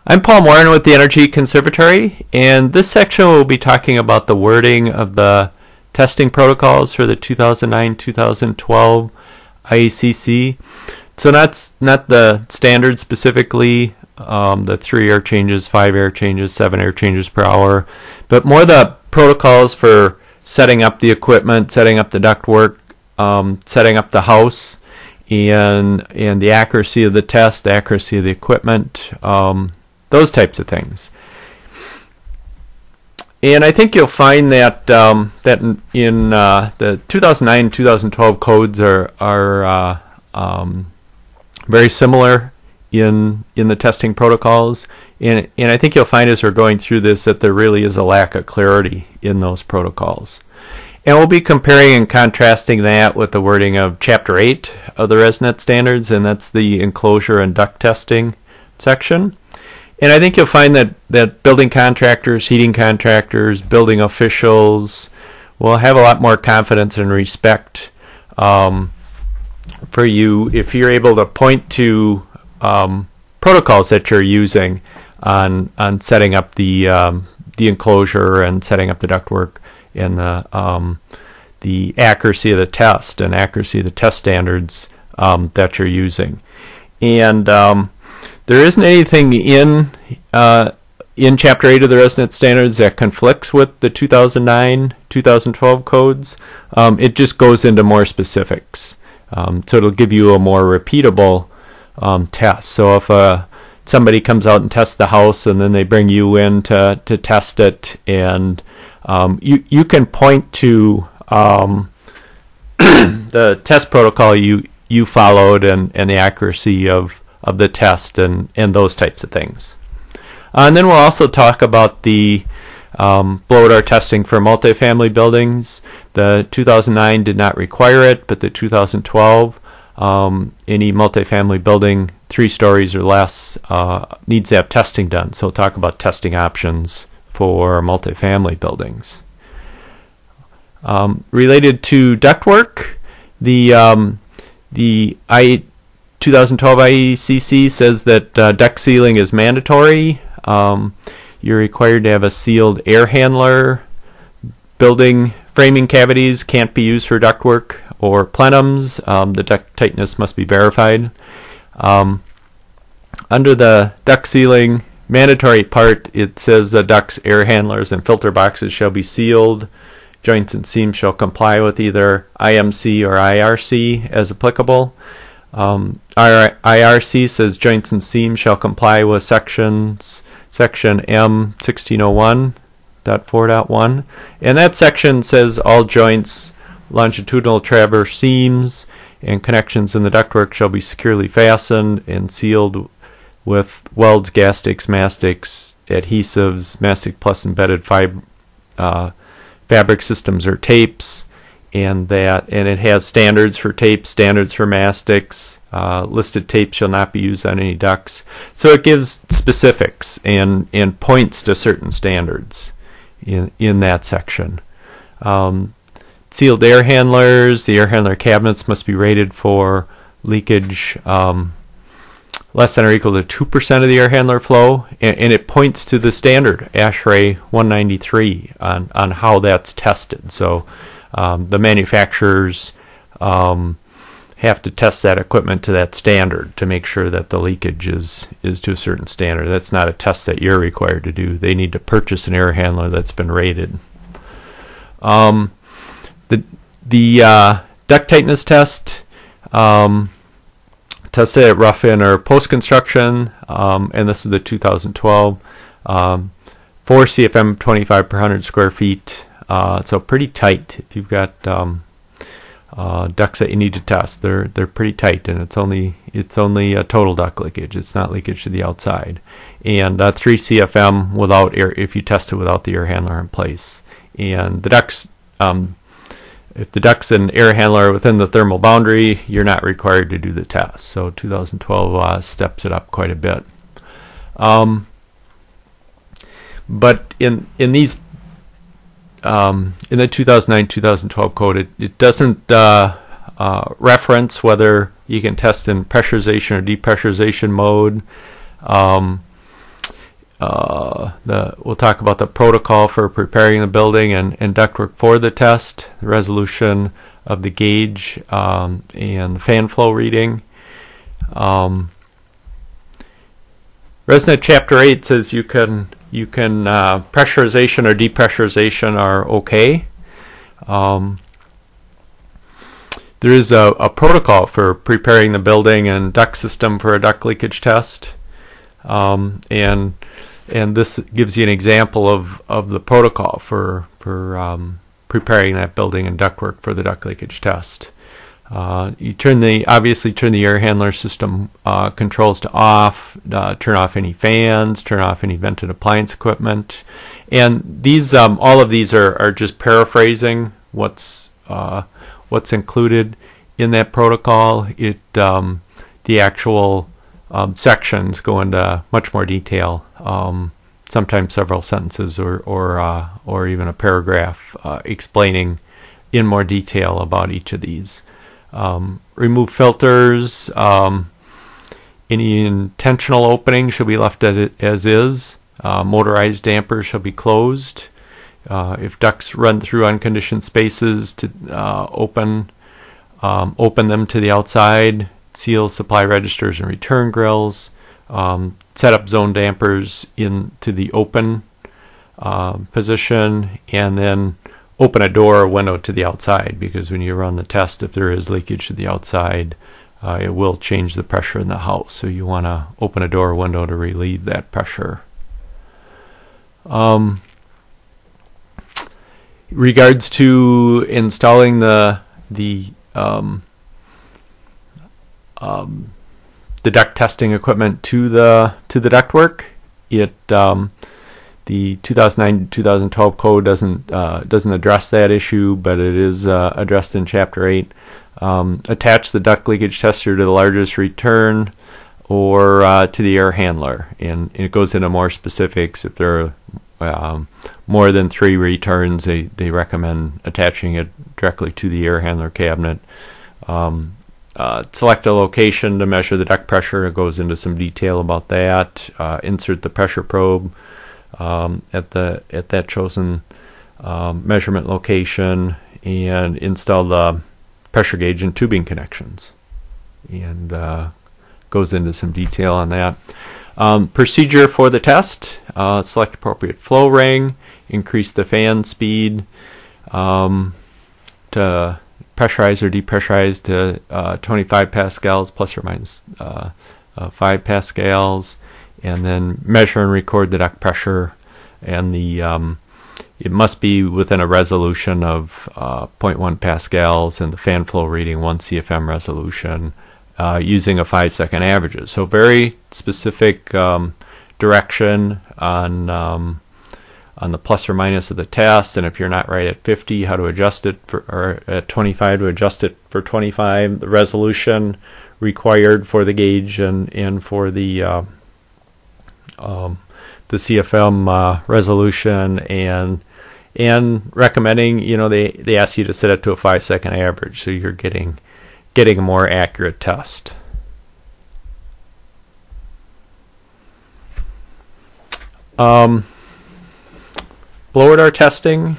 I'm Paul Morin with the Energy Conservatory, and this section will be talking about the wording of the testing protocols for the 2009-2012 IECC. So not the standard specifically, the 3 air changes, 5 air changes, 7 air changes per hour, but more the protocols for setting up the equipment, setting up the ductwork, setting up the house, and the accuracy of the test, the accuracy of the equipment, those types of things. And I think you'll find that that in the 2009-2012 codes are very similar in the testing protocols, and I think you'll find as we're going through this that there really is a lack of clarity in those protocols. And we'll be comparing and contrasting that with the wording of Chapter 8 of the RESNET standards, and that's the enclosure and duct testing section. And I think you'll find that building contractors, heating contractors, building officials will have a lot more confidence and respect for you if you're able to point to protocols that you're using on setting up the enclosure and setting up the ductwork and the accuracy of the test and accuracy of the test standards that you're using. And there isn't anything in Chapter 8 of the RESNET standards that conflicts with the 2009-2012 codes. It just goes into more specifics. So it'll give you a more repeatable test. So if somebody comes out and tests the house and then they bring you in to test it, and you can point to the test protocol you followed and the accuracy of the test and those types of things. And then we'll also talk about the blow-door testing for multifamily buildings. The 2009 did not require it, but the 2012, any multifamily building 3 stories or less needs to have testing done. So we'll talk about testing options for multifamily buildings. Related to ductwork, the 2012 IECC says that duct sealing is mandatory. You're required to have a sealed air handler. Building framing cavities can't be used for ductwork or plenums. The duct tightness must be verified. Under the duct sealing mandatory part, it says the ducts, air handlers, and filter boxes shall be sealed. Joints and seams shall comply with either IMC or IRC as applicable. IRC says joints and seams shall comply with section M 1601.4.1, and that section says all joints, longitudinal traverse seams, and connections in the ductwork shall be securely fastened and sealed with welds, gastics, mastics, adhesives, mastic plus embedded fabric systems or tapes. And it has standards for tapes, standards for mastics. Listed tapes shall not be used on any ducts. So it gives specifics and points to certain standards in that section. Sealed air handlers, the air handler cabinets must be rated for leakage less than or equal to 2% of the air handler flow, and it points to the standard ASHRAE 193 on how that's tested. So the manufacturers have to test that equipment to that standard to make sure that the leakage is to a certain standard. That's not a test that you're required to do. They need to purchase an air handler that's been rated. The duct tightness test tested at rough-in or post-construction, and this is the 2012, 4 CFM 25 per 100 square feet. So pretty tight. If you've got ducts that you need to test, they're pretty tight, and it's only a total duct leakage. It's not leakage to the outside. And 3 CFM without air if you test it without the air handler in place. And the ducts, if the ducts and air handler are within the thermal boundary, you're not required to do the test. So 2012 steps it up quite a bit. But in these in the 2009-2012 code, it doesn't reference whether you can test in pressurization or depressurization mode. we'll talk about the protocol for preparing the building and ductwork for the test, the resolution of the gauge, and the fan flow reading. RESNET Chapter 8 says you can pressurization or depressurization are okay. There is a protocol for preparing the building and duct system for a duct leakage test, and this gives you an example of the protocol for preparing that building and ductwork for the duct leakage test. You obviously turn the air handler system controls to off, turn off any fans, turn off any vented appliance equipment, and these all of these are just paraphrasing what's included in that protocol. The actual sections go into much more detail, sometimes several sentences or even a paragraph explaining in more detail about each of these. Remove filters. Any intentional opening should be left as is. Motorized dampers shall be closed. If ducts run through unconditioned spaces, to open them to the outside. Seal supply registers and return grills. Set up zone dampers into the open position, and then open a door or window to the outside, because when you run the test, if there is leakage to the outside, it will change the pressure in the house. So you want to open a door or window to relieve that pressure. Regards to installing the duct testing equipment to the ductwork, the 2009-2012 code doesn't address that issue, but it is addressed in Chapter 8. Attach the duct leakage tester to the largest return or to the air handler, and it goes into more specifics. If there are more than 3 returns, they recommend attaching it directly to the air handler cabinet. Select a location to measure the duct pressure. It goes into some detail about that. Insert the pressure probe at that chosen measurement location, and install the pressure gauge and tubing connections, and goes into some detail on that. Procedure for the test: select appropriate flow ring, increase the fan speed to pressurize or depressurize to 25 pascals plus or minus 5 pascals, and then measure and record the duct pressure, and it must be within a resolution of 0.1 pascals and the fan flow reading 1 CFM resolution, using a 5-second averages. So very specific direction on the plus or minus of the test, and if you're not right at 50, how to adjust it or at 25 to adjust it for 25. The resolution required for the gauge and for the CFM resolution, and recommending, they ask you to set it to a 5-second average, so you're getting a more accurate test. Blower door testing.